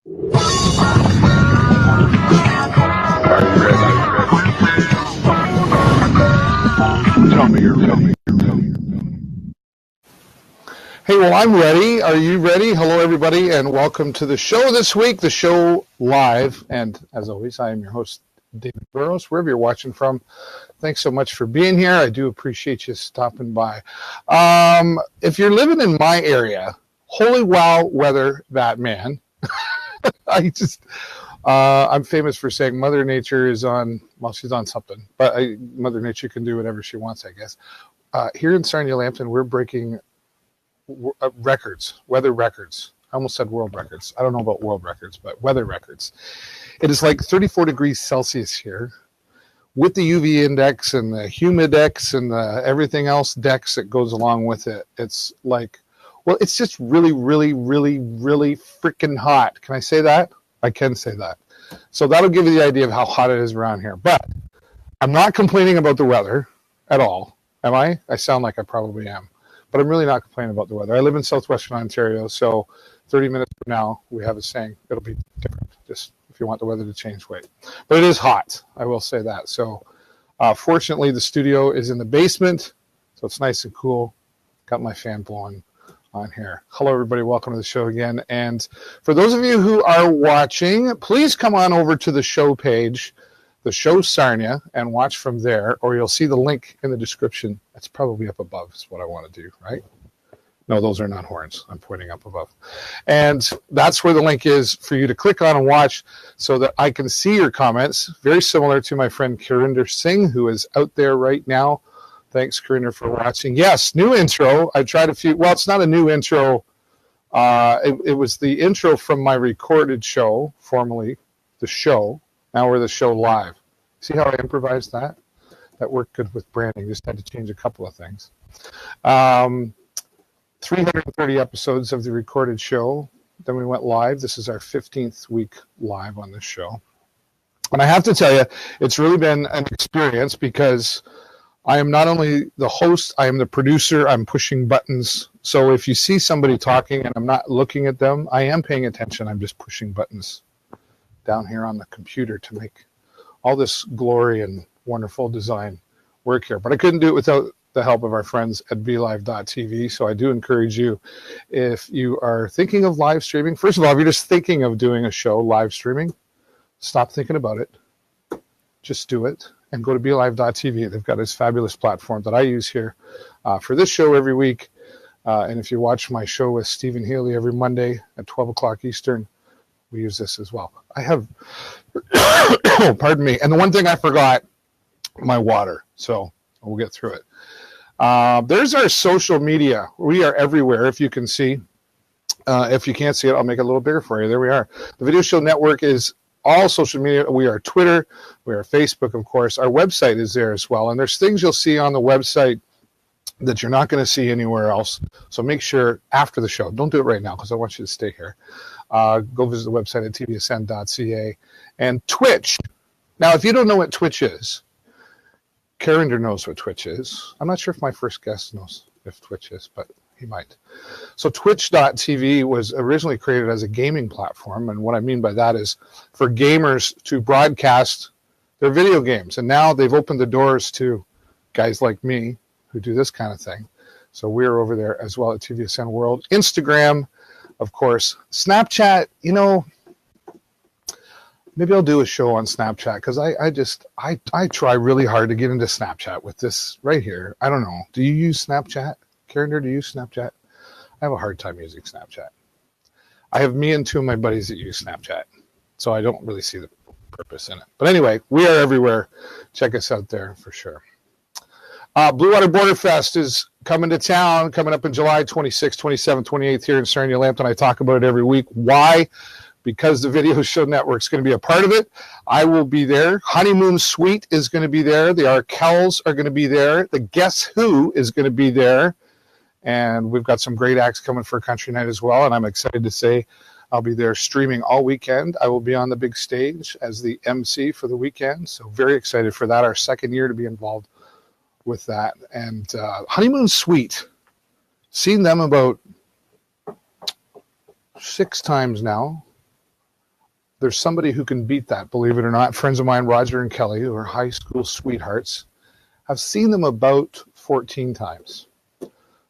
Tell me you're ready. Hey, well, I'm ready. Are you ready? Hello, everybody, and welcome to the show this week, the show live. And as always, I am your host, David Burrows, wherever you're watching from. Thanks so much for being here. I do appreciate you stopping by. If you're living in my area, holy wow, weather, that man. I'm famous for saying Mother Nature is on, well, she's on something, but Mother Nature can do whatever she wants, I guess. Here in Sarnia, Lambton, we're breaking records, weather records. I almost said world records. I don't know about world records, but weather records. It is like 34 degrees Celsius here with the UV index and the humidex and the everything else dex that goes along with it. It's like, well, it's just really, really, really, really freaking hot. Can I say that? I can say that. So that'll give you the idea of how hot it is around here. But I'm not complaining about the weather at all. Am I? I sound like I probably am. But I'm really not complaining about the weather. I live in southwestern Ontario, so 30 minutes from now, we have a saying, it'll be different. Just if you want the weather to change, wait. But it is hot, I will say that. So fortunately, the studio is in the basement, so it's nice and cool. Got my fan blowing on here. Hello, everybody. Welcome to the show again. And for those of you who are watching, please come on over to the show page, the show Sarnia, and watch from there, or you'll see the link in the description. That's probably up above is what I want to do, right? No, those are not horns. I'm pointing up above. And that's where the link is for you to click on and watch so that I can see your comments. Very similar to my friend Karinder Singh, who is out there right now. Thanks, Karinder, for watching. Yes, new intro. I tried a few. Well, it's not a new intro. It was the intro from my recorded show, formerly the show. Now we're the show live. See how I improvised that? That worked good with branding. Just had to change a couple of things. 330 episodes of the recorded show. Then we went live. This is our 15th week live on this show. And I have to tell you, it's really been an experience because I am not only the host, I am the producer. I'm pushing buttons. So if you see somebody talking and I'm not looking at them, I am paying attention. I'm just pushing buttons down here on the computer to make all this glory and wonderful design work here. But I couldn't do it without the help of our friends at BeLive.tv. So I do encourage you, if you are thinking of live streaming, first of all, if you're just thinking of doing a show live streaming, stop thinking about it. Just do it and go to BeLive.tv. They've got this fabulous platform that I use here for this show every week. And if you watch my show with Stephen Healy every Monday at 12 o'clock Eastern, we use this as well. I have, pardon me. And the one thing I forgot, my water. So we'll get through it. There's our social media. We are everywhere, if you can see. If you can't see it, I'll make it a little bigger for you. There we are. The Video Show Network is all social media. We are Twitter. We are Facebook, of course. Our website is there as well. And there's things you'll see on the website that you're not going to see anywhere else. So make sure after the show, don't do it right now because I want you to stay here. Go visit the website at tvsn.ca and Twitch. Now, if you don't know what Twitch is, Karinder knows what Twitch is. I'm not sure if my first guest knows if Twitch is, but he might. So twitch.tv was originally created as a gaming platform. And what I mean by that is for gamers to broadcast their video games. And now they've opened the doors to guys like me who do this kind of thing. So we're over there as well at TVSN World. Instagram, of course. Snapchat, you know, maybe I'll do a show on Snapchat because I try really hard to get into Snapchat with this right here. I don't know. Do you use Snapchat? Karinder, do you use Snapchat? I have a hard time using Snapchat. I have me and two of my buddies that use Snapchat, so I don't really see the purpose in it. But anyway, we are everywhere. Check us out there for sure. Blue Water Border Fest is coming to town, coming up in July 26th, 27th, 28th here in Sarnia, Lambton. I talk about it every week. Why? Because the Video Show Network is going to be a part of it. I will be there. Honeymoon Suite is going to be there. The Arkells are going to be there. The Guess Who is going to be there. And we've got some great acts coming for Country Night as well. And I'm excited to say I'll be there streaming all weekend. I will be on the big stage as the MC for the weekend. So very excited for that. Our second year to be involved with that. And Honeymoon Suite, seen them about 6 times now. there's somebody who can beat that, believe it or not. Friends of mine, Roger and Kelly, who are high school sweethearts, have seen them about 14 times.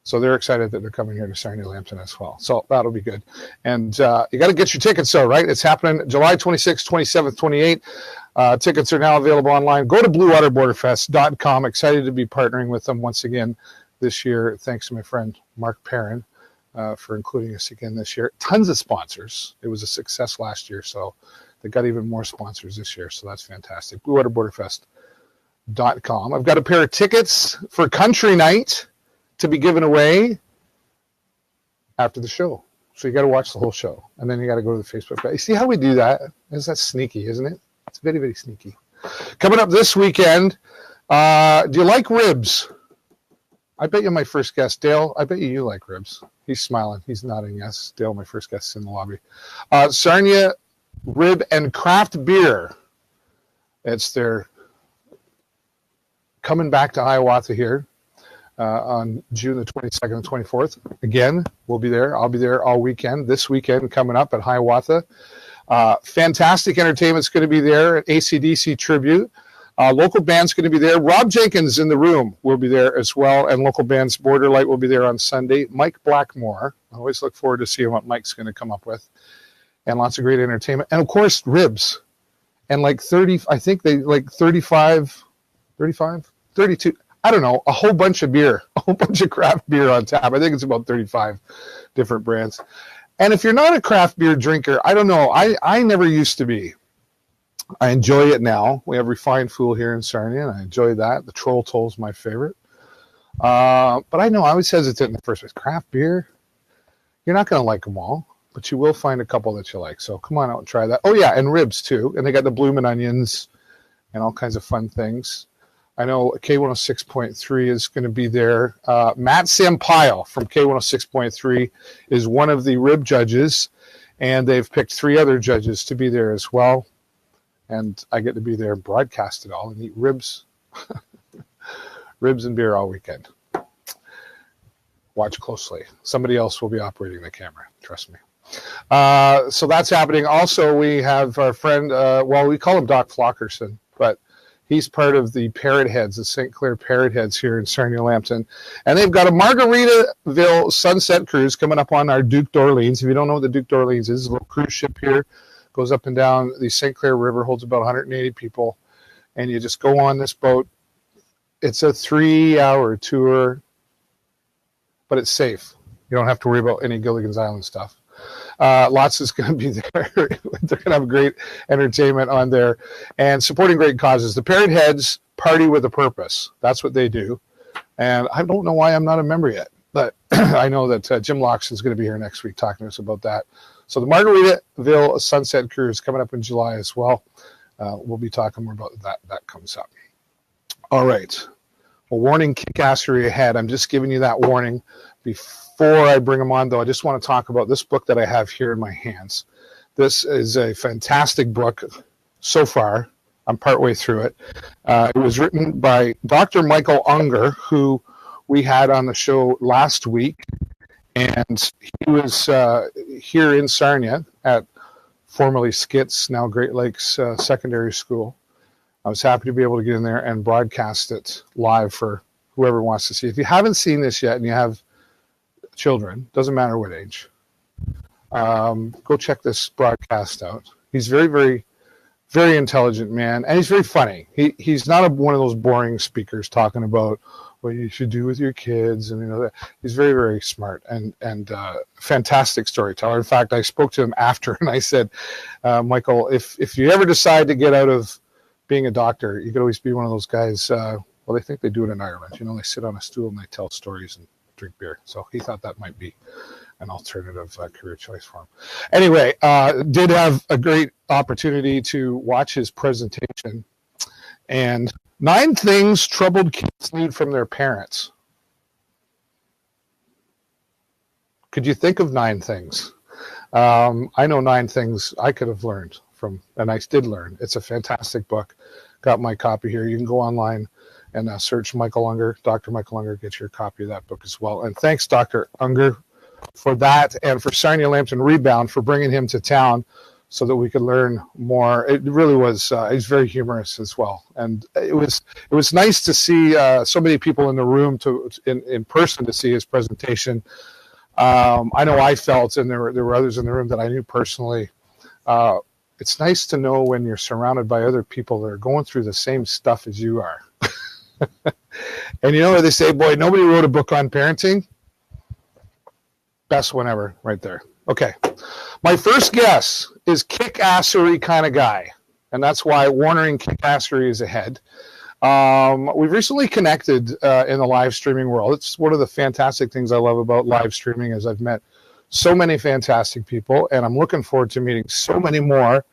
So they're excited that they're coming here to Sarnia Lambton as well. So that'll be good. And you got to get your tickets, though, right? It's happening July 26th, 27th, 28th. Tickets are now available online. Go to bluewaterborderfest.com. Excited to be partnering with them once again this year. Thanks to my friend Mark Perrin for including us again this year. Tons of sponsors. It was a success last year, so they got even more sponsors this year. So that's fantastic. bluewaterborderfest.com. I've got a pair of tickets for Country Night to be given away after the show. So you got to watch the whole show. And then you got to go to the Facebook page. You see how we do that? That's sneaky, isn't it? It's very, very sneaky. Coming up this weekend, do you like ribs? I bet you my first guest, Dale, I bet you like ribs. He's smiling. He's nodding yes. Dale, my first guest, is in the lobby. Sarnia Rib and Craft Beer. It's their coming back to Hiawatha here. On June the 22nd and 24th. Again, we'll be there. I'll be there all weekend. This weekend coming up at Hiawatha. Fantastic entertainment's going to be there at AC/DC Tribute. Local band's going to be there. Rob Jenkins in the room will be there as well. And local bands Borderlight will be there on Sunday. Mike Blackmore. I always look forward to seeing what Mike's going to come up with. And lots of great entertainment. And, of course, ribs. And like 30, I think they like 35, 32. I don't know, a whole bunch of beer, a whole bunch of craft beer on tap. I think it's about 35 different brands. And if you're not a craft beer drinker, I don't know. I never used to be. I enjoy it now. We have Refined Fool here in Sarnia, and I enjoy that. The Troll Toll is my favorite. But I know I was hesitant in the first place. Craft beer, you're not going to like them all, but you will find a couple that you like. So come on out and try that. Oh, yeah, and ribs, too. And they got the bloomin' onions and all kinds of fun things. I know K106.3 is going to be there. Matt Sampaio from K106.3 is one of the rib judges, and they've picked 3 other judges to be there as well. And I get to be there and broadcast it all and eat ribs, ribs and beer all weekend. Watch closely. Somebody else will be operating the camera. Trust me. So that's happening. Also, we have our friend, we call him Doc Flockerson, but he's part of the Parrot Heads, the St. Clair Parrot Heads here in Sarnia Lambton. And they've got a Margaritaville Sunset Cruise coming up on our Duke d'Orleans. If you don't know what the Duke d'Orleans is, it's a little cruise ship here. Goes up and down the St. Clair River, holds about 180 people. And you just go on this boat. It's a 3-hour tour, but it's safe. You don't have to worry about any Gilligan's Island stuff. Lots is going to be there. They're going to have great entertainment on there and supporting great causes. The Parrot Heads party with a purpose. That's what they do. And I don't know why I'm not a member yet, but I know that Jim Loxton's going to be here next week talking to us about that. So the Margaritaville Sunset Cruise coming up in July as well. We'll be talking more about that. That comes up. All right. Well, warning, kickassery ahead. I'm just giving you that warning before I bring them on, though. I just want to talk about this book that I have here in my hands. This is a fantastic book so far. I'm partway through it. It was written by Dr. Michael Unger, who we had on the show last week. And he was here in Sarnia at formerly Skits, now Great Lakes Secondary School. I was happy to be able to get in there and broadcast it live for whoever wants to see. If you haven't seen this yet and you have children, doesn't matter what age, go check this broadcast out. He's very, very, very intelligent man, and he's very funny. He's not one of those boring speakers talking about what you should do with your kids, and that. He's very, very smart and fantastic storyteller. In fact, I spoke to him after, and I said, Michael, if you ever decide to get out of being a doctor, you could always be one of those guys. They think they do it in Ireland. They sit on a stool and they tell stories and drink beer. So he thought that might be an alternative career choice for him. Anyway, did have a great opportunity to watch his presentation. And 9 things troubled kids need from their parents. Could you think of 9 things? I know 9 things I could have learned from, and I did learn. It's a fantastic book. Got my copy here. You can go online and search Michael Unger, Dr. Michael Unger, get your copy of that book as well. And thanks, Dr. Unger, for that, and for Sarnia Lambton Rebound for bringing him to town so that we could learn more. It really was. He's very humorous as well, and it was nice to see so many people in the room in person to see his presentation. I know I felt, and there were others in the room that I knew personally. It's nice to know when you're surrounded by other people that are going through the same stuff as you are. And you know what they say, boy, nobody wrote a book on parenting. Best one ever, right there. Okay. My first guess is kick-assery kind of guy. And that's why Warner and kick-assery is ahead. We've recently connected in the live streaming world. It's one of the fantastic things I love about live streaming is I've met so many fantastic people, and I'm looking forward to meeting so many more,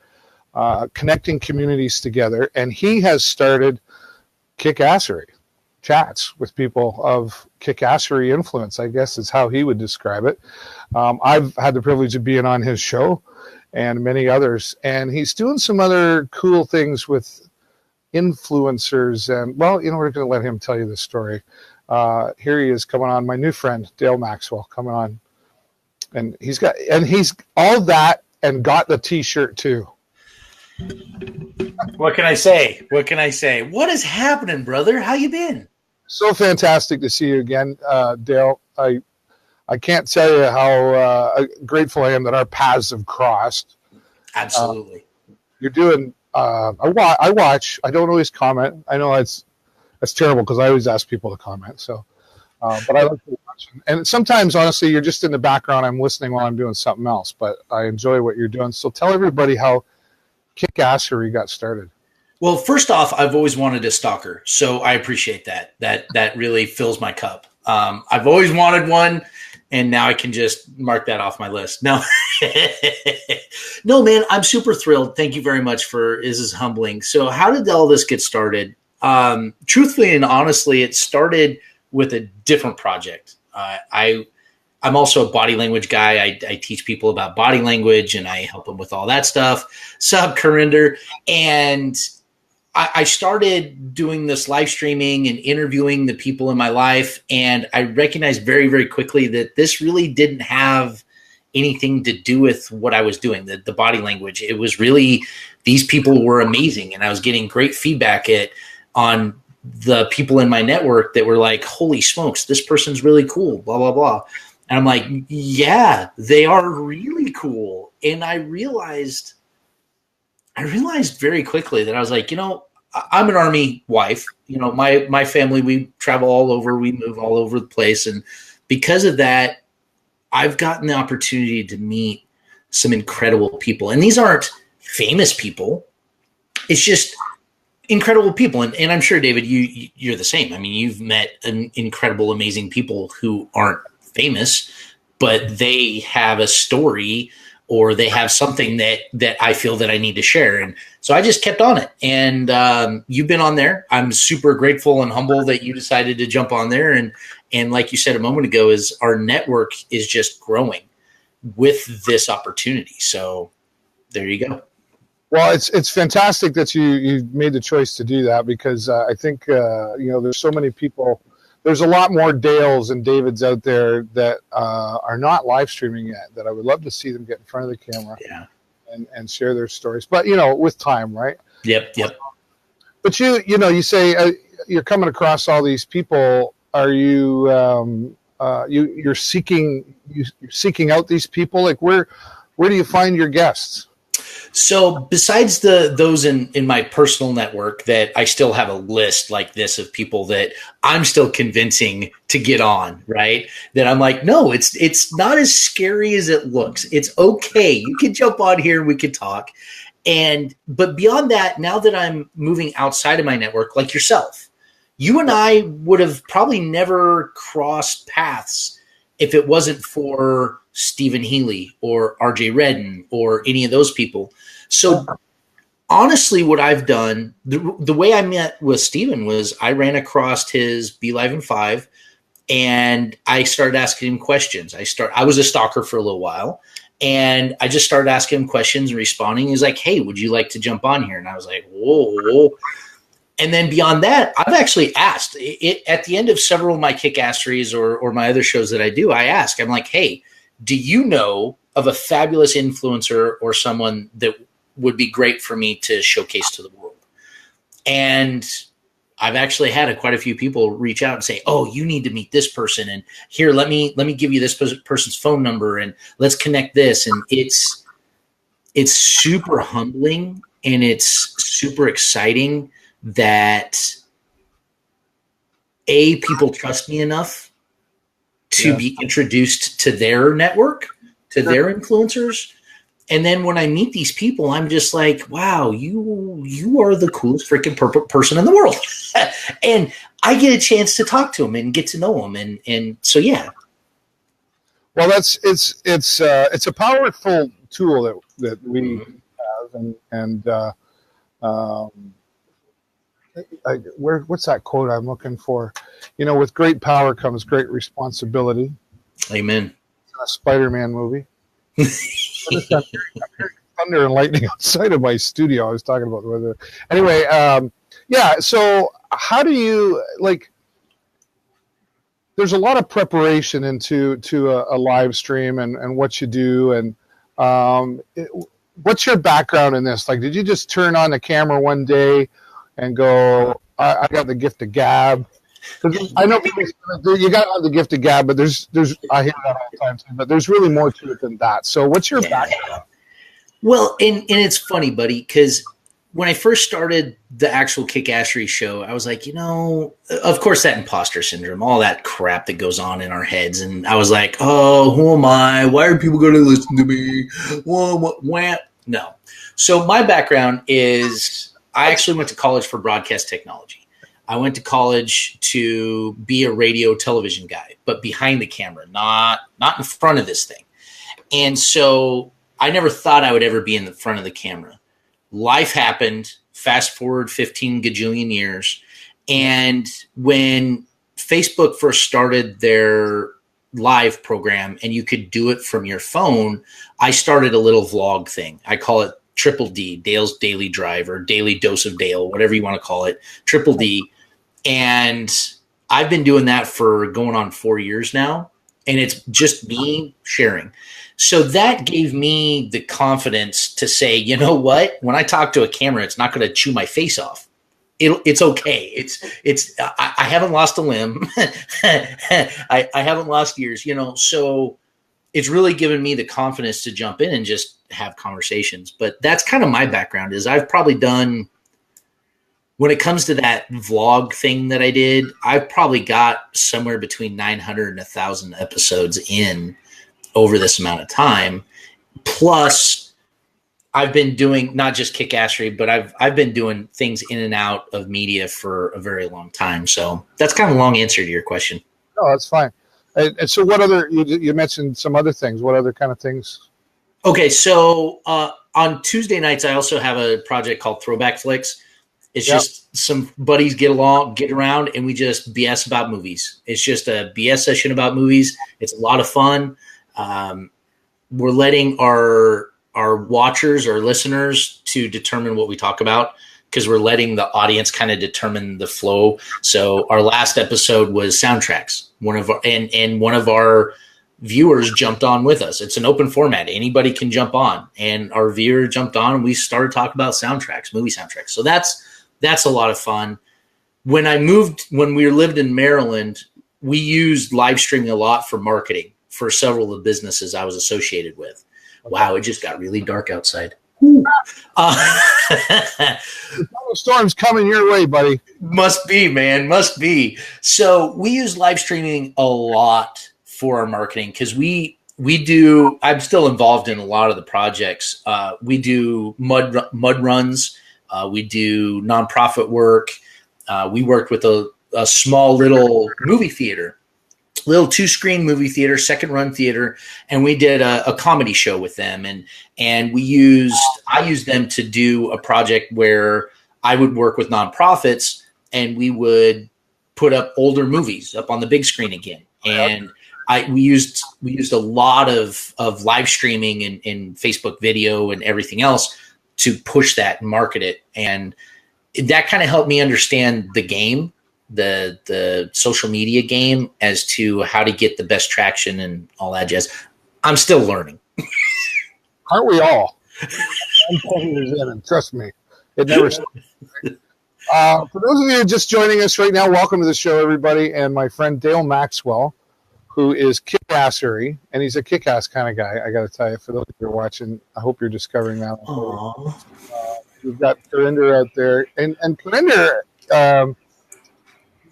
connecting communities together. And he has started kick-assery chats with people of kick-assery influence, I guess is how he would describe it. I've had the privilege of being on his show and many others, and he's doing some other cool things with influencers. And, well, you know, we're going to let him tell you the story. Here he is coming on, my new friend, Dale Maxwell, coming on. And he's all that and got the T-shirt too. What can I say? What is happening, brother? How you been? So fantastic to see you again, Dale. I can't tell you how grateful I am that our paths have crossed. Absolutely. You're doing. I watch. I don't always comment. I know that's terrible because I always ask people to comment. So, but I like to watch. And sometimes, honestly, you're just in the background. I'm listening while I'm doing something else. But I enjoy what you're doing. So tell everybody how kick-assery got started. Well, first off, I've always wanted a stalker, so I appreciate that. That really fills my cup. I've always wanted one, and now I can just mark that off my list. No, no, man, I'm super thrilled. Thank you very much this is humbling. So how did all this get started? Truthfully and honestly, it started with a different project. I'm also a body language guy. I teach people about body language, and I help them with all that stuff. Sup, Corinder. And I started doing this live streaming and interviewing the people in my life, and I recognized very, very quickly that this really didn't have anything to do with what I was doing, the body language. It was really, these people were amazing, and I was getting great feedback on the people in my network that were like, holy smokes, this person's really cool, blah, blah, blah. And I'm like, yeah, they are really cool. And I realized very quickly that I was like, you know, I'm an Army wife. You know, my family, we travel all over, we move all over the place. And because of that, I've gotten the opportunity to meet some incredible people. And these aren't famous people. It's just incredible people. And I'm sure, David, you're the same. I mean, you've met incredible, amazing people who aren't famous, but they have a story or they have something that I feel that I need to share. And so I just kept on it. And you've been on there. I'm super grateful and humble that you decided to jump on there. And like you said a moment ago, is our network is just growing with this opportunity. So there you go. Well, it's fantastic that you made the choice to do that, because I think, there's so many people. There's a lot more Dales and Davids out there that are not live streaming yet, that I would love to see them get in front of the camera and share their stories. But, with time, right? Yep. But you say you're coming across all these people. Are you you're seeking out these people? Like where do you find your guests? So besides those in my personal network, that I still have a list like this of people that I'm still convincing to get on, right? That I'm like, no, it's not as scary as it looks. It's okay. You can jump on here and we can talk. But beyond that, now that I'm moving outside of my network, like yourself, you and I would have probably never crossed paths if it wasn't for Stephen Healy or RJ Redden or any of those people. So honestly, what I've done, the way I met with Stephen was I ran across his Be Live in 5 and I started asking him questions. I was a stalker for a little while and I just started asking him questions and responding. He's like, hey, would you like to jump on here? And I was like, whoa. And then beyond that, I've actually asked at the end of several of my kick-asseries or my other shows that I do, I ask, I'm like, hey, do you know of a fabulous influencer or someone that would be great for me to showcase to the world. And I've actually had quite a few people reach out and say, "Oh, you need to meet this person, and here, let me give you this person's phone number, and let's connect this." And it's super humbling, and it's super exciting that people trust me enough to be introduced to their network, to their influencers. And then when I meet these people, I'm just like, wow, you are the coolest freaking person in the world. And I get a chance to talk to them and get to know them. And so, yeah. Well, it's a powerful tool that we have. What's that quote I'm looking for? With great power comes great responsibility. Amen. It's a Spider-Man movie. I'm hearing thunder and lightning outside of my studio. I was talking about the weather. Anyway, so how do you, there's a lot of preparation into a live stream and what you do. And what's your background in this? Like, did you just turn on the camera one day and go, I got the gift of gab? I know people say you got to have the gift of gab, but there's I hear that all the time too, but there's really more to it than that. So what's your background? Well, and it's funny, buddy, because when I first started the actual Kick-Assery show, I was like, of course that imposter syndrome, all that crap that goes on in our heads. And I was like, oh, who am I? Why are people going to listen to me? No. So my background is I actually went to college for broadcast technology. I went to college to be a radio television guy, but behind the camera, not in front of this thing. And so I never thought I would ever be in the front of the camera. Life happened, fast forward 15 gajillion years. And when Facebook first started their live program and you could do it from your phone, I started a little vlog thing. I call it Triple D, Dale's Daily Drive, or Daily Dose of Dale, whatever you want to call it, Triple D. And I've been doing that for going on 4 years now, and it's just me sharing. So that gave me the confidence to say, you know what? When I talk to a camera, it's not going to chew my face off. It's okay. I haven't lost a limb. I haven't lost years, so it's really given me the confidence to jump in and just have conversations. But that's kind of my background. Is I've probably done, when it comes to that vlog thing that I did, I've probably got somewhere between 900 and 1,000 episodes in over this amount of time. Plus, I've been doing not just Kick-Assery, but I've been doing things in and out of media for a very long time. So that's kind of a long answer to your question. No, that's fine. And so what other, you mentioned some other things. What other kind of things? Okay, so on Tuesday nights, I also have a project called Throwback Flicks. It's just some buddies get around, and we just BS about movies. It's just a BS session about movies. It's a lot of fun. We're letting our watchers or listeners to determine what we talk about, because we're letting the audience kind of determine the flow. So our last episode was soundtracks. One of our viewers jumped on with us. It's an open format. Anybody can jump on, and our viewer jumped on, and we started talking about soundtracks, movie soundtracks. So that's a lot of fun. When we lived in Maryland, we used live streaming a lot for marketing for several of the businesses I was associated with. Wow, it just got really dark outside. Storm's coming your way, buddy. Must be, man. Must be. So we use live streaming a lot for our marketing, because I'm still involved in a lot of the projects. We do mud runs. We do nonprofit work. We worked with a small little movie theater, little 2-screen movie theater, second run theater, and we did a comedy show with them. And I used them to do a project where I would work with nonprofits, and we would put up older movies up on the big screen again. And we used a lot of live streaming and Facebook video and everything else to push that and market it. And that kind of helped me understand the game, the social media game, as to how to get the best traction and all that jazz. I'm still learning. Aren't we all? I'm 10 years in, and trust me, it never stops. For those of you just joining us right now, welcome to the show, everybody. And my friend Dale Maxwell, who is kick-assery, and he's a kick-ass kind of guy, I got to tell you. For those of you who are watching, I hope you're discovering that. We've got Clarinder out there. And Clarinder,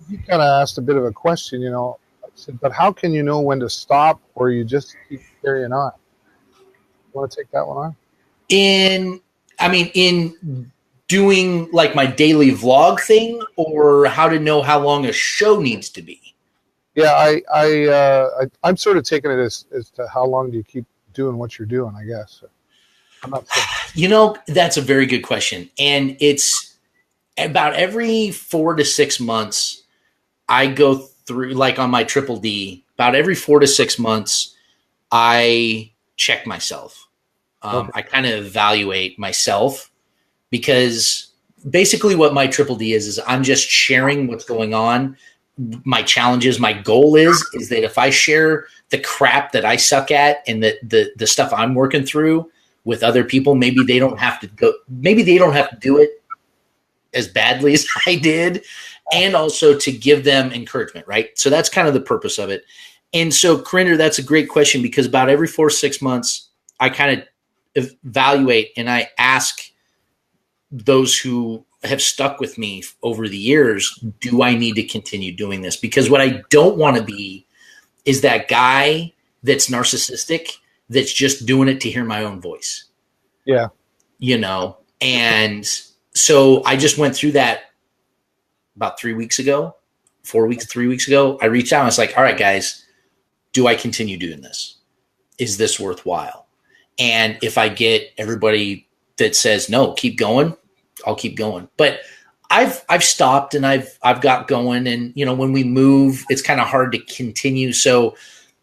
you kind of asked a bit of a question, you know. I said, but how can you know when to stop, or you just keep carrying on? You want to take that one on? In doing like my daily vlog thing, or how to know how long a show needs to be? Yeah, I'm sort of taking it as to how long do you keep doing what you're doing, I guess. I'm not sure. You know, that's a very good question. And it's about every 4 to 6 months, I go through, like on my Triple D, about every 4 to 6 months, I check myself. Okay. I kind of evaluate myself, because basically what my Triple D is I'm just sharing what's going on, my challenges. My goal is that if I share the crap that I suck at and the stuff I'm working through with other people, maybe they don't have to do it as badly as I did, and also to give them encouragement, right? So that's kind of the purpose of it. And so, Corinder, that's a great question, because about every 4 or 6 months, I kind of evaluate and I ask those who have stuck with me over the years, do I need to continue doing this? Because what I don't want to be is that guy that's narcissistic, that's just doing it to hear my own voice. Yeah. You know, and so I just went through that about 3 weeks ago, 3 weeks ago. I reached out and I was like, all right, guys, do I continue doing this? Is this worthwhile? And if I get everybody that says, no, keep going, I'll keep going. But I've stopped and I've got going, and you know, when we move, it's kind of hard to continue. So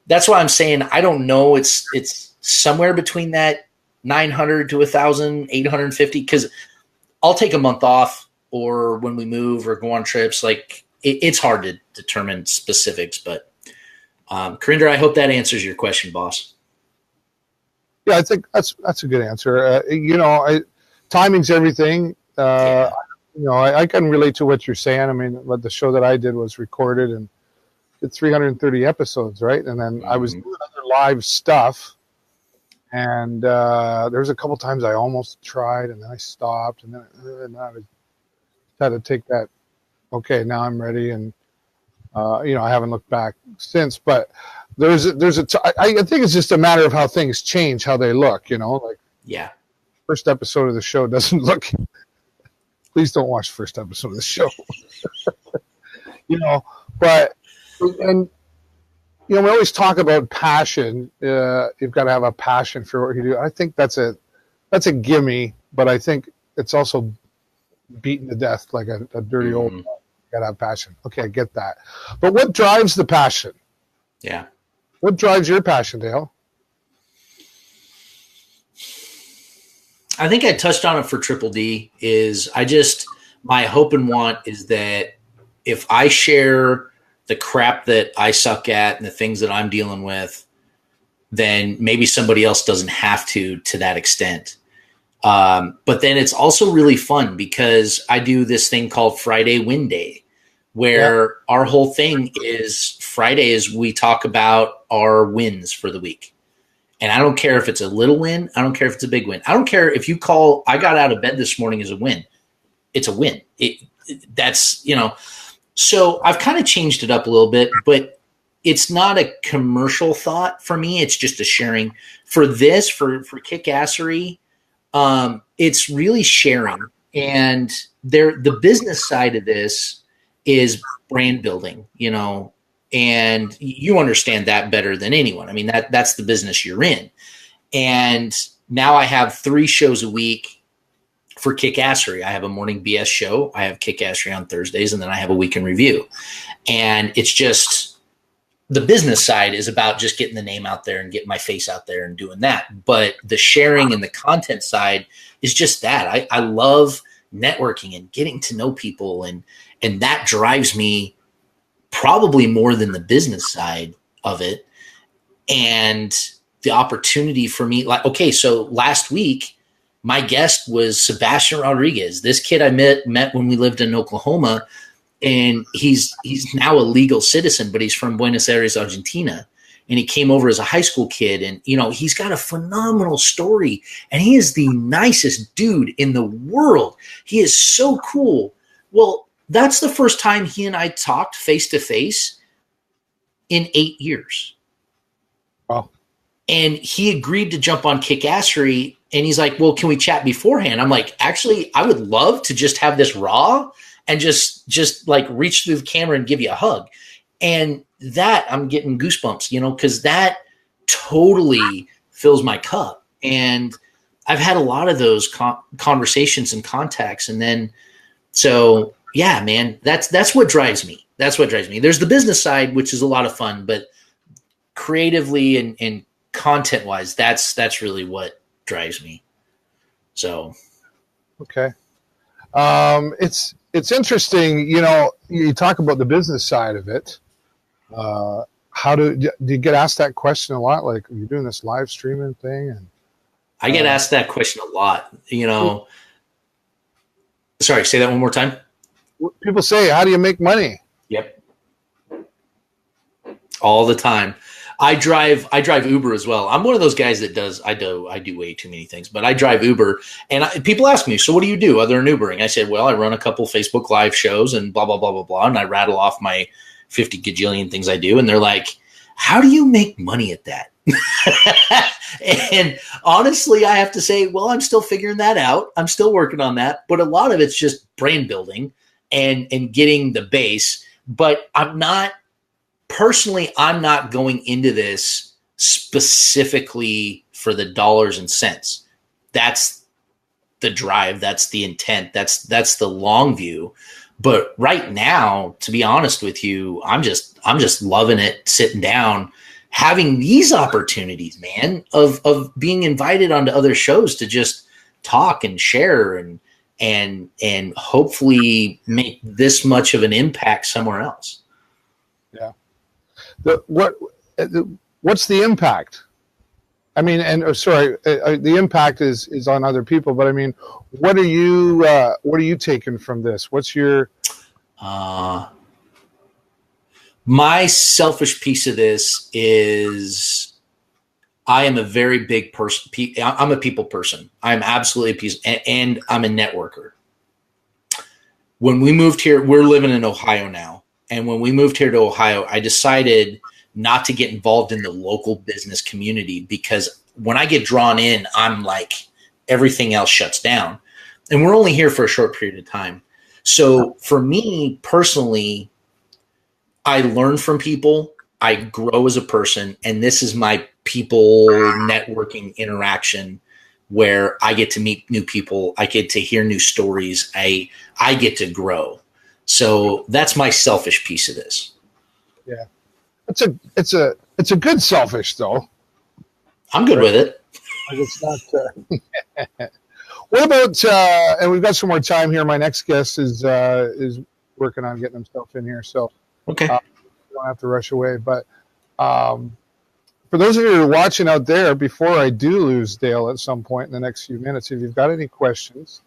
that's why I'm saying I don't know. It's somewhere between that 900 to 1,000, 850, because I'll take a month off, or when we move or go on trips, like it's hard to determine specifics. But Corinder, I hope that answers your question, boss. Yeah, I think that's a good answer. You know, timing's everything. You know, I can relate to what you're saying. I mean, what the show that I did was recorded and did 330 episodes, right? And then I was doing other live stuff, and there was a couple times I almost tried, and then I stopped, and then I had to take that. Okay, now I'm ready, and you know, I haven't looked back since. But I think it's just a matter of how things change, how they look. You know, like first episode of the show doesn't look. Please don't watch the first episode of the show. You know, and you know, we always talk about passion. You've got to have a passion for what you do. I think that's a gimme, but I think it's also beaten to death like a dirty old. You got to have passion. Okay, I get that. But what drives the passion? Yeah. What drives your passion, Dale? I think I touched on it for Triple D. My hope and want is that if I share the crap that I suck at and the things that I'm dealing with, then maybe somebody else doesn't have to that extent. But then it's also really fun because I do this thing called Friday Win Day, where our whole thing is Fridays we talk about our wins for the week. And I don't care if it's a little win. I don't care if it's a big win. I don't care if you call, I got out of bed this morning as a win. It's a win. That's, you know, so I've kind of changed it up a little bit, but it's not a commercial thought for me. It's just a sharing for this, for kickassery. It's really sharing. And the business side of this is brand building, you know, and you understand that better than anyone. I mean, that's the business you're in. And now I have 3 shows a week for kickassery. I have a morning BS show. I have kickassery on Thursdays, and then I have a weekend review. And it's just the business side is about just getting the name out there and getting my face out there and doing that. But the sharing and the content side is just that. I love networking and getting to know people, and that drives me probably more than the business side of it. And the opportunity for me, like, okay, so last week, my guest was Sebastian Rodriguez. This kid I met when we lived in Oklahoma, and he's now a legal citizen, but he's from Buenos Aires, Argentina. And he came over as a high school kid, and, you know, he's got a phenomenal story, and he is the nicest dude in the world. He is so cool. Well, that's the first time he and I talked face to face in 8 years. Wow. And he agreed to jump on Kickassery, and he's like, well, can we chat beforehand? I'm like, actually, I would love to just have this raw and just like reach through the camera and give you a hug. And that, I'm getting goosebumps, you know, because that totally fills my cup. And I've had a lot of those conversations and contacts. And then, so yeah, man, that's what drives me. That's what drives me. There's the business side, which is a lot of fun, but creatively and content wise, that's really what drives me. So, okay. It's interesting, you know, you talk about the business side of it. How do you get asked that question a lot? Like, are you doing this live streaming thing? And I get asked that question a lot, you know. Sorry, say that one more time. People say, how do you make money? Yep. All the time. I drive Uber as well. I'm one of those guys that I do way too many things, but I drive Uber, and people ask me, so what do you do other than Ubering? I said, well, I run a couple Facebook Live shows and blah, blah, blah, blah, blah. And I rattle off my 50 gajillion things I do. And they're like, how do you make money at that? And honestly, I have to say, well, I'm still figuring that out. I'm still working on that. But a lot of it's just brand building and getting the base. But I'm not going into this specifically for the dollars and cents. That's the drive. That's the intent. That's the long view. But right now, to be honest with you, I'm just loving it, sitting down, having these opportunities, man, of being invited onto other shows to just talk and share and hopefully make this much of an impact somewhere else. Yeah. What's the impact? I mean, the impact is on other people, but I mean, what are you taking from this? What's your my selfish piece of this is I am a very big person. I'm a people person. I'm absolutely a piece, and I'm a networker. When we moved here, we're living in Ohio now. And when we moved here to Ohio, I decided not to get involved in the local business community, because when I get drawn in, I'm like, everything else shuts down. And we're only here for a short period of time. So for me personally, I learn from people, I grow as a person, and this is my people networking interaction where I get to meet new people. I get to hear new stories. I get to grow. So that's my selfish piece of this. Yeah. It's a good selfish though. I'm good with it. Like it's not. What about? And we've got some more time here. My next guest is working on getting himself in here, so okay, don't have to rush away. But for those of you who are watching out there, before I do lose Dale at some point in the next few minutes, if you've got any questions,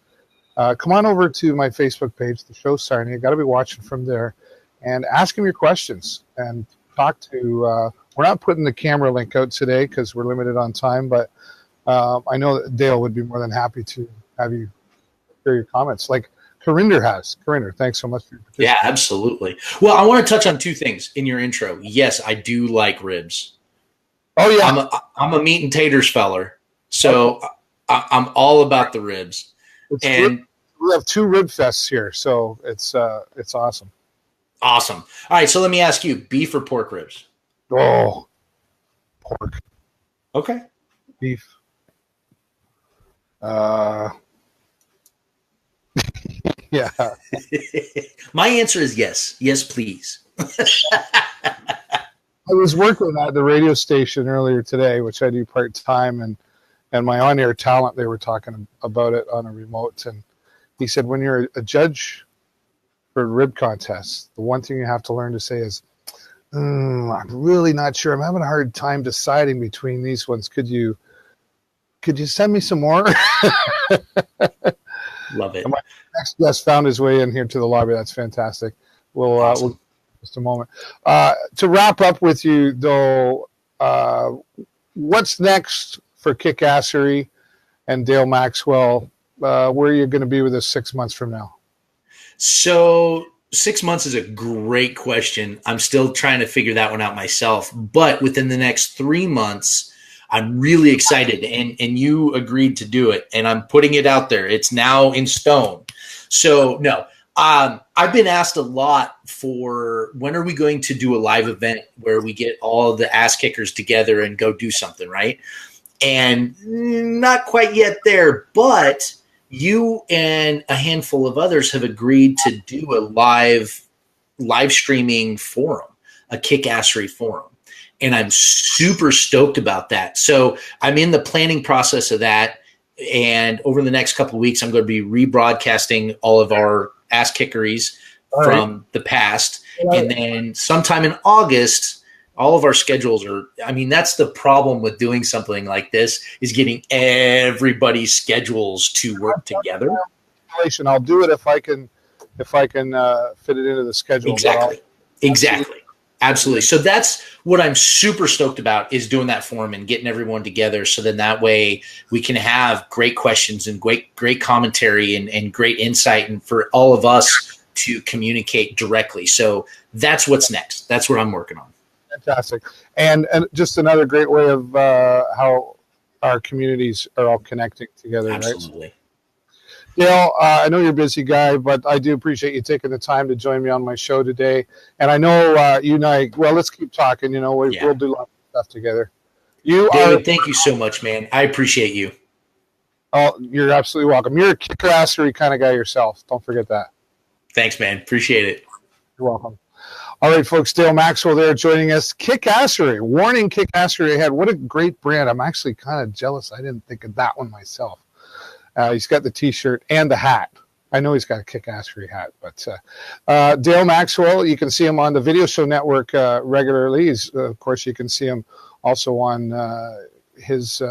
come on over to my Facebook page, the show Sarnia. Got to be watching from there, and ask him your questions and talk to. We're not putting the camera link out today because we're limited on time, but I know that Dale would be more than happy to have you share your comments, like Corinder has. Corinder, thanks so much for your participation. Yeah, absolutely. Well, I want to touch on two things in your intro. Yes, I do like ribs. Oh yeah, I'm a meat and taters feller, so I'm all about the ribs. And we have 2 rib fests here, so it's awesome. Awesome. All right, so let me ask you: beef or pork ribs? Oh, pork. Okay. Beef. Yeah. My answer is yes. Yes, please. I was working at the radio station earlier today, which I do part-time, and my on-air talent, they were talking about it on a remote, and he said, when you're a judge for rib contests, the one thing you have to learn to say is, I'm really not sure. I'm having a hard time deciding between these ones. Could you send me some more? Love it. My next guest found his way in here to the lobby. That's fantastic. We'll just a moment. To wrap up with you, though, what's next for Kickassery and Dale Maxwell? Where are you going to be with us 6 months from now? So 6 months is a great question. I'm still trying to figure that one out myself. But within the next 3 months, I'm really excited. And you agreed to do it. And I'm putting it out there. It's now in stone. So, no. I've been asked a lot for when are we going to do a live event where we get all the ass kickers together and go do something, right? And not quite yet there, but you and a handful of others have agreed to do a live streaming forum, a kickassery forum. And I'm super stoked about that. So I'm in the planning process of that. And over the next couple of weeks, I'm going to be rebroadcasting all of our ass kickeries from the past. And then sometime in August, all of our schedules are, I mean, that's the problem with doing something like this is getting everybody's schedules to work together. I'll do it if I can fit it into the schedule. Exactly. Absolutely. So that's what I'm super stoked about is doing that forum and getting everyone together. So then that way we can have great questions and great commentary and great insight and for all of us to communicate directly. So that's what's next. That's what I'm working on. Fantastic. And just another great way of how our communities are all connecting together. Absolutely. Right? Dale, I know you're a busy guy, but I do appreciate you taking the time to join me on my show today. And I know you and I, well, let's keep talking. You know, we'll do lots of stuff together. David, thank you so much, man. I appreciate you. Oh, you're absolutely welcome. You're a kickassery kind of guy yourself. Don't forget that. Thanks, man. Appreciate it. You're welcome. All right, folks, Dale Maxwell there joining us. Kickassery, warning Kickassery ahead. What a great brand. I'm actually kind of jealous. I didn't think of that one myself. He's got the T-shirt and the hat. I know he's got a kickassery hat. But Dale Maxwell, you can see him on the Video Show Network regularly. Of course, you can see him also on his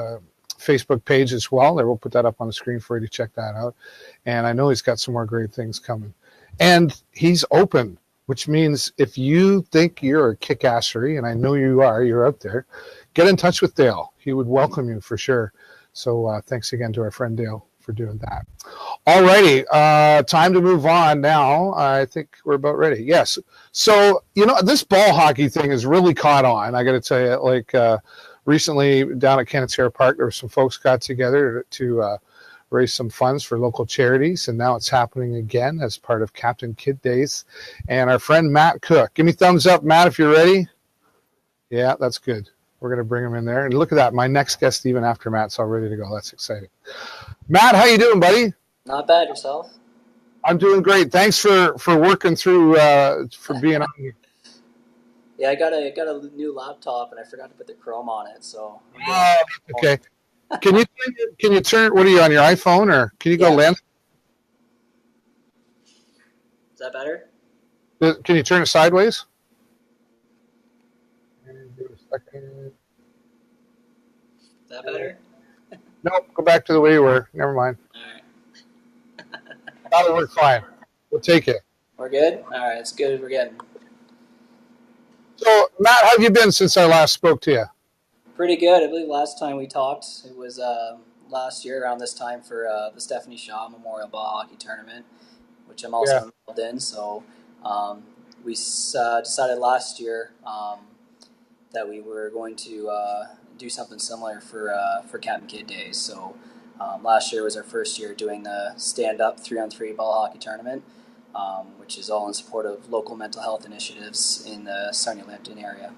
Facebook page as well. There, we'll put that up on the screen for you to check that out. And I know he's got some more great things coming. And he's open, which means if you think you're a kickassery, and I know you are, you're out there, get in touch with Dale. He would welcome you for sure. So thanks again to our friend Dale for doing that. All righty, time to move on now. I think we're about ready. Yes. So, you know, this ball hockey thing has really caught on. I got to tell you, like recently down at Cannonsera Park, there were some folks got together to raise some funds for local charities, and now it's happening again as part of Captain Kid Days. And our friend Matt Cook, give me thumbs up, Matt, if you're ready. Yeah, that's good. We're going to bring him in there. And look at that. My next guest, even after Matt's all ready to go. That's exciting. Matt, how you doing, buddy? Not bad. Yourself? I'm doing great. Thanks for working through, for being on here. Yeah, I got a new laptop, and I forgot to put the Chrome on it. So. Okay. Can you turn, what are you on, your iPhone, or can you go land? Is that better? Can you turn it sideways? Is that better? No, go back to the way you were. Never mind. All right. That'll work fine. We'll take it. We're good? All right, it's good. We're getting. So, Matt, how have you been since I last spoke to you? Pretty good. I believe last time we talked, it was last year around this time for the Stephanie Shaw Memorial Ball Hockey Tournament, which I'm also involved in. So we decided last year that we were going to do something similar for Captain Kid Days. So last year was our first year doing the stand-up 3-on-3 ball hockey tournament, which is all in support of local mental health initiatives in the Sarnia Lambton area.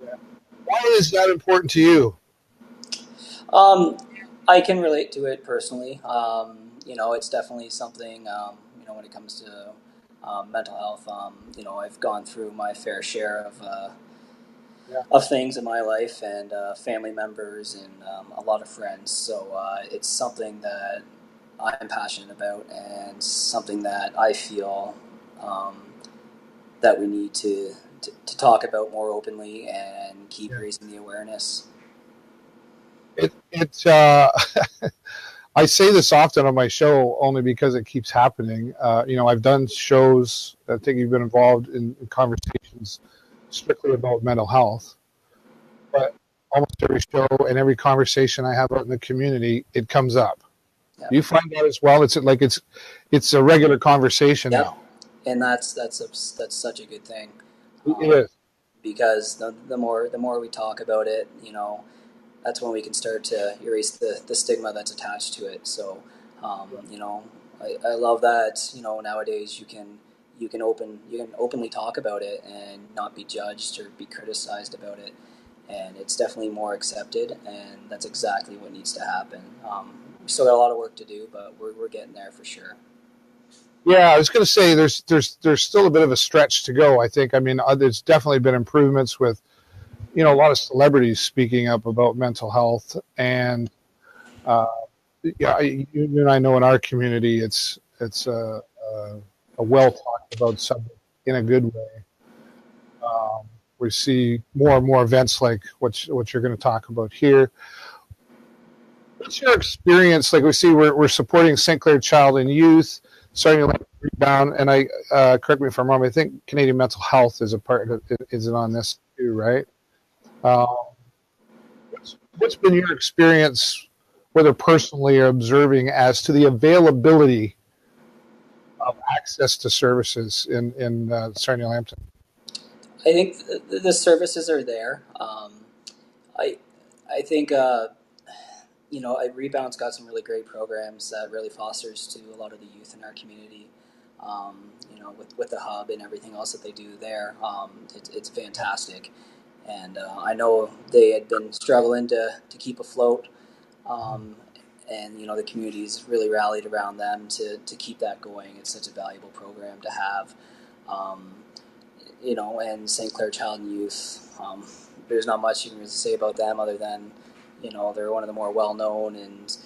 Yeah. Why is that important to you? I can relate to it personally. It's definitely something, when it comes to mental health, I've gone through my fair share of things in my life, and family members and a lot of friends. So it's something that I'm passionate about, and something that I feel that we need to to talk about more openly and keep raising the awareness. I say this often on my show only because it keeps happening. I've done shows. I think you've been involved in conversations strictly about mental health, but almost every show and every conversation I have out in the community, it comes up. Yeah. You find that as well? It's like it's a regular conversation now, and that's such a good thing. It is, because the more we talk about it, that's when we can start to erase the stigma that's attached to it. So, I love that. Nowadays you can openly talk about it and not be judged or be criticized about it, and it's definitely more accepted. And that's exactly what needs to happen. We still got a lot of work to do, but we're getting there for sure. Yeah, I was going to say there's still a bit of a stretch to go. I think. I mean, there's definitely been improvements with, a lot of celebrities speaking up about mental health, and you and I know in our community it's a well talked about subject in a good way. We see more and more events like what you're going to talk about here. What's your experience? Like we see, we're supporting St. Clair Child and Youth, Sarnia Lambton Rebound, and I correct me if I'm wrong. I think Canadian Mental Health is a part of it. Is it on this too, right? What's been your experience, whether personally or observing, as to the availability of access to services in Sarnia Lambton? I think the services are there. I think Rebound's got some really great programs that really fosters to a lot of the youth in our community. With the hub and everything else that they do there, it's fantastic. And I know they had been struggling to keep afloat, and the community's really rallied around them to keep that going. It's such a valuable program to have. And St. Clair Child and Youth, there's not much you can really say about them other than, they're one of the more well-known, and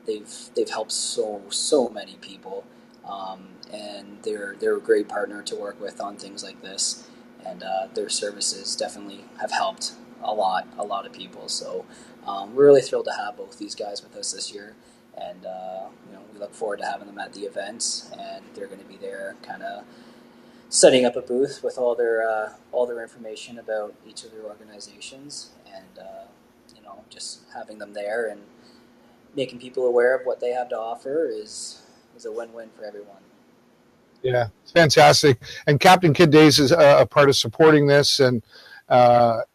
they've helped so many people, and they're a great partner to work with on things like this, and their services definitely have helped a lot of people. So we're really thrilled to have both these guys with us this year, and we look forward to having them at the events, and they're going to be there kind of setting up a booth with all their information about each of their organizations, and just having them there and making people aware of what they have to offer is a win-win for everyone. Yeah, it's fantastic. And Captain Kid Days is a part of supporting this, and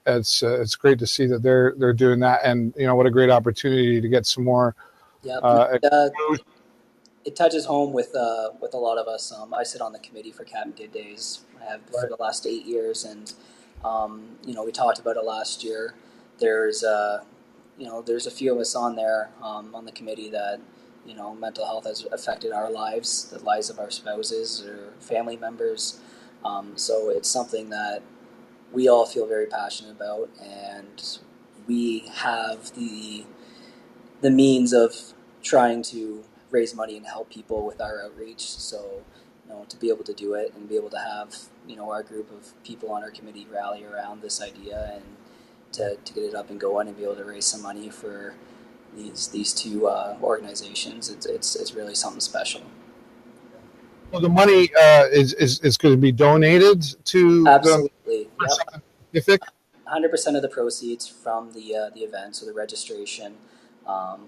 it's great to see that they're doing that. And what a great opportunity to get some more. Yeah, it touches home with a lot of us. I sit on the committee for Captain Kid Days. I have for the last 8 years, and we talked about it last year. There's a few of us on there on the committee that mental health has affected our lives, the lives of our spouses or family members. So it's something that we all feel very passionate about, and we have the means of trying to raise money and help people with our outreach. So, to be able to do it and be able to have, our group of people on our committee rally around this idea and to get it up and going and be able to raise some money for these two organizations, it's really something special. Well, the money is going to be donated to absolutely. Yep. 100% of the proceeds from the event, so the registration.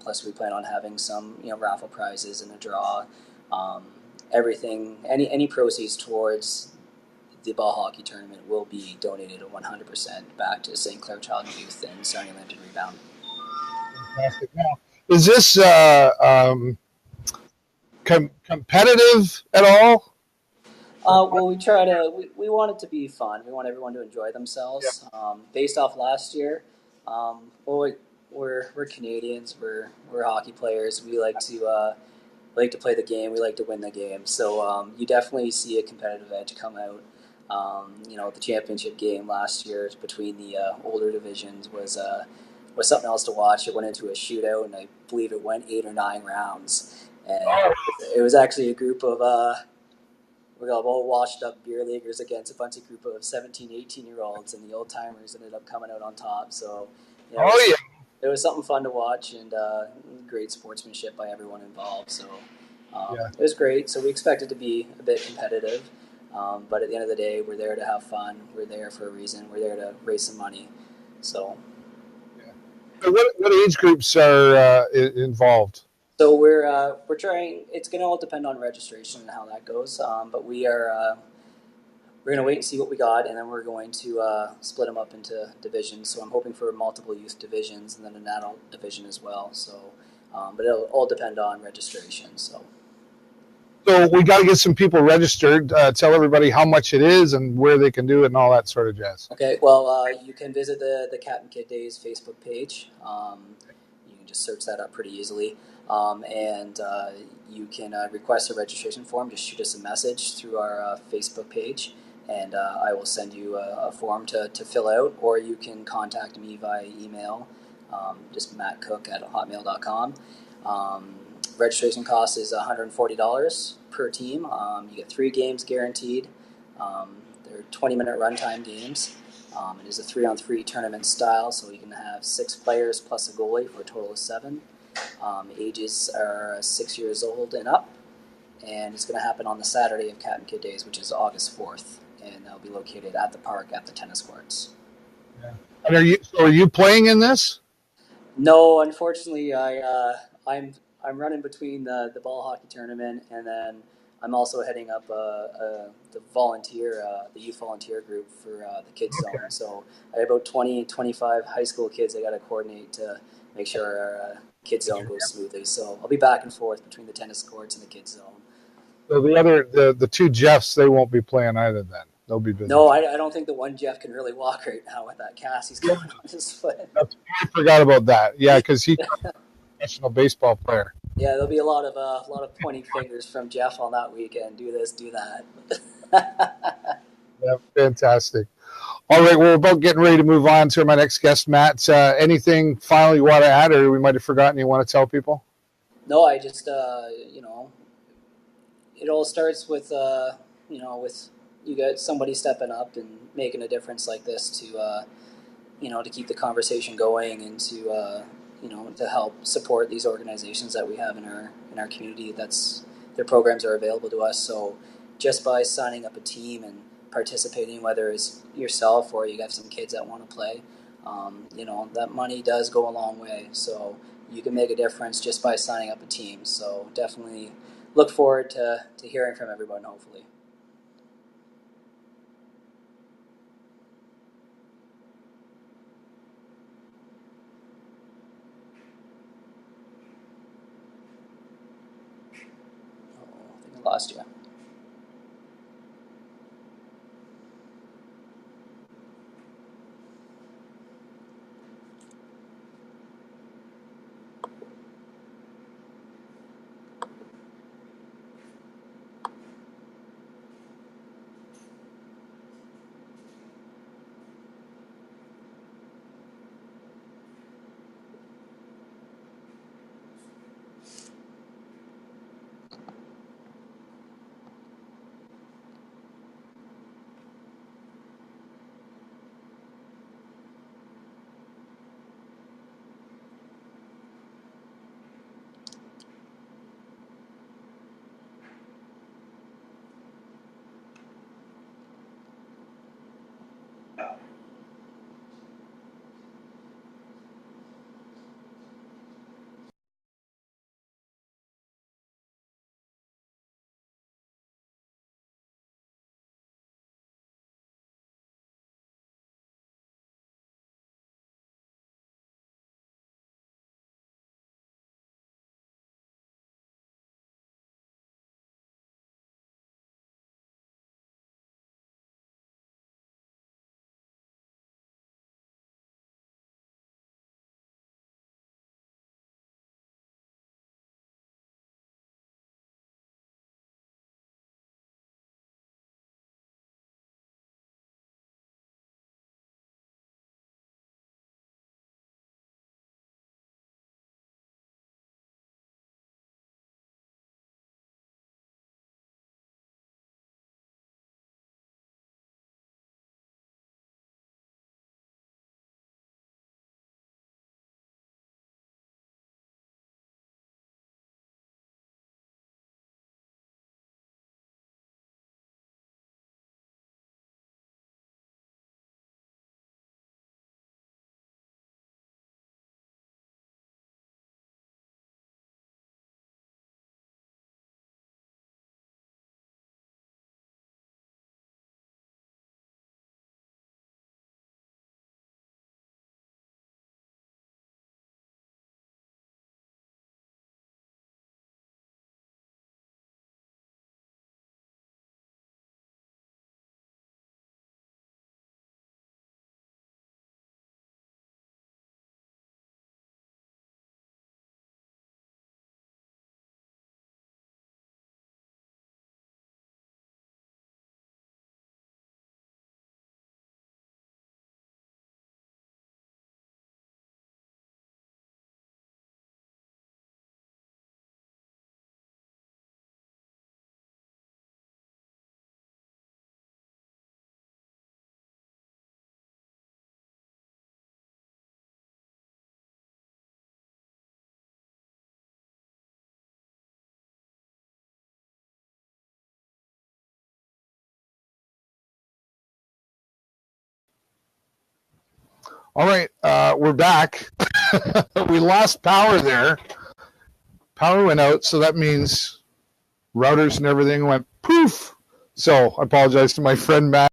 Plus, we plan on having some raffle prizes and a draw. Everything, any proceeds towards the ball hockey tournament will be donated 100% back to St. Clair Child and Youth and Sarnia Lambton Rebound. Fantastic. Now, is this competitive at all? Well, we try to. We want it to be fun. We want everyone to enjoy themselves. Yeah. Based off last year, we're Canadians. We're hockey players. We like to play the game. We like to win the game. So you definitely see a competitive edge come out. The championship game last year between the older divisions was something else to watch. It went into a shootout, and I believe it went 8 or 9 rounds. And it was actually a group of we got all washed up beer leaguers against a bunch of group of 17, 18-year-olds, and the old timers ended up coming out on top. So, it was something fun to watch, and great sportsmanship by everyone involved. So it was great. So we expect it to be a bit competitive, but at the end of the day, we're there to have fun. We're there for a reason. We're there to raise some money. So, what age groups are involved? So we're trying. It's going to all depend on registration and how that goes. But we're going to wait and see what we got, and then we're going to split them up into divisions. So I'm hoping for multiple youth divisions and then an adult division as well. So, but it'll all depend on registration. So we got to get some people registered. Tell everybody how much it is and where they can do it and all that sort of jazz. Okay. Well, you can visit the Cat and Kid Days Facebook page. You can just search that up pretty easily. And you can request a registration form. Just shoot us a message through our Facebook page, and I will send you a form to fill out, or you can contact me via email, just mattcook@hotmail.com. Registration cost is $140 per team. You get 3 games guaranteed. They're 20-minute runtime games. It is a 3-on-3 tournament style, so you can have 6 players plus a goalie for a total of 7. Ages are 6 years old and up, and it's going to happen on the Saturday of Cat and Kid Days, which is August 4th, and they'll be located at the park at the tennis courts. Yeah. And are you playing in this? No, unfortunately, I'm running between the ball hockey tournament, and then I'm also heading up the youth volunteer group for the kids zone. So I have about 25 high school kids I got to coordinate to make sure our kids zone goes smoothly. So I'll be back and forth between the tennis courts and the kids zone. So the 2 Jeffs, they won't be playing either then. They'll be busy. No, I don't think the one Jeff can really walk right now with that cast he's got on his foot. I forgot about that. Yeah, because he's a professional baseball player. Yeah, there'll be a lot of pointing fingers from Jeff on that weekend. Do this, do that. Yeah, fantastic. All right, we're about getting ready to move on to my next guest, Matt. Anything final you want to add, or we might have forgotten you want to tell people? No, I just it all starts with with you got somebody stepping up and making a difference like this to to keep the conversation going and to to help support these organizations that we have in our community. Their programs are available to us. So just by signing up a team and participating, whether it's yourself or you have some kids that want to play, that money does go a long way. So you can make a difference just by signing up a team. So definitely look forward to hearing from everyone, hopefully. I think I lost you. All right, we're back. We lost power there. Power went out, so that means routers and everything went poof. So I apologize to my friend Matt.